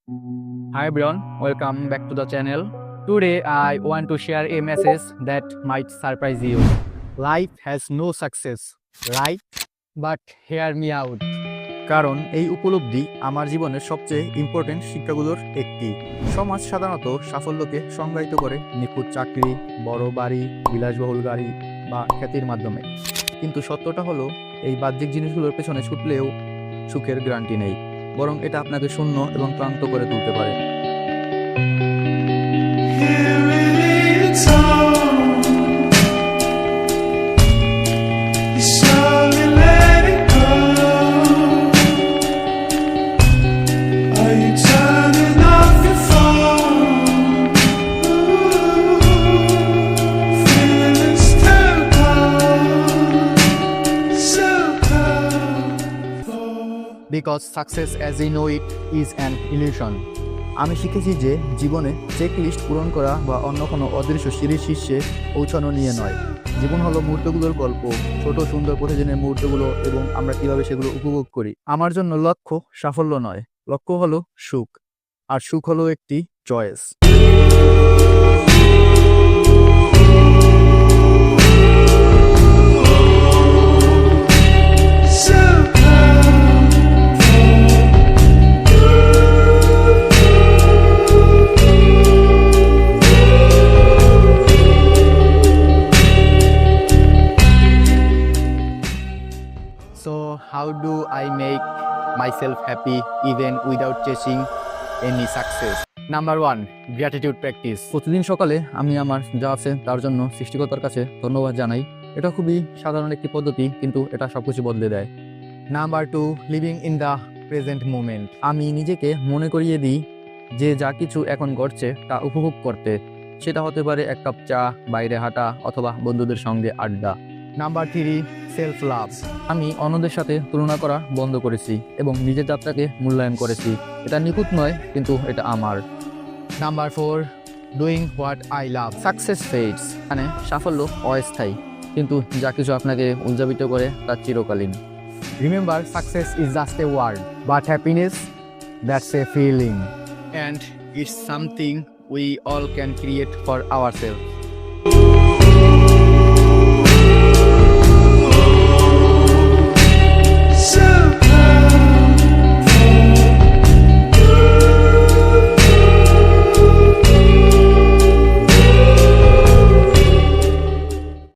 Hi everyone, welcome back to the channel. Today I want to share a message that might surprise you. Life has no success, right? But hear me out. কারণ এই উপলব্ধি আমার জীবনের সবচেয়ে important শিক্ষাগুলোর একটি। সমাজ সাধারণত সাফল্যকে সংজ্ঞায়িত করে নিখুঁত চাকরি, বড় বাড়ি, বিলাসবহুল গাড়ি বা খ্যাতির মাধ্যমে। কিন্তু সত্যটা হলো এই বাহ্যিক জিনিসগুলোর পেছনে ছুটলেও সুখের গ্যারান্টি নেই, বরং এটা আপনাকে শূন্য এবং ক্লান্ত করে তুলতে পারে। Because success as we know it is an illusion. আমি শিখেছি যে জীবনে চেক লিস্ট পূরণ করা বা অন্য কোনো অদৃশ্য সিঁড়ির শীর্ষে পৌঁছানো নিয়ে নয়। জীবন হলো মুহূর্তগুলোর গল্প, ছোট সুন্দর প্রতিদিনের মুহূর্তগুলো এবং আমরা কিভাবে সেগুলো উপভোগ করি। আমার জন্য লক্ষ্য সাফল্য নয়, লক্ষ্য হলো সুখ, আর সুখ হলো একটি choice. So how do I make myself happy even without chasing any success? Number 1, gratitude practice. প্রতিদিন সকালে আমি আমার যা আছে তার জন্য সৃষ্টিকর্তার কাছে ধন্যবাদ জানাই। এটা খুবই সাধারণ একটি পদ্ধতি, কিন্তু এটা সবকিছু বদলে দেয়। Number 2, living in the present moment. আমি নিজেকে মনে করিয়ে দিই যে যা কিছু এখন ঘটছে তা উপভোগ করতে। সেটা হতে পারে এক কাপ চা, বাইরে হাঁটা অথবা বন্ধুদের সঙ্গে আড্ডা। Number 3, self love. আমি অন্যদের সাথে তুলনা করা বন্ধ করেছি এবং নিজের যাত্রাকে মূল্যায়ন করেছি। এটা নিখুঁত নয়, কিন্তু এটা আমার। Number 4, doing what I love. Success fades, মানে সাফল্য অস্থায়ী, কিন্তু যা কিছু আপনাকে উদযাপিত করে তা চিরকালীন। Remember, success is just a word, but happiness, that's a feeling. And it's something we all can create for ourselves.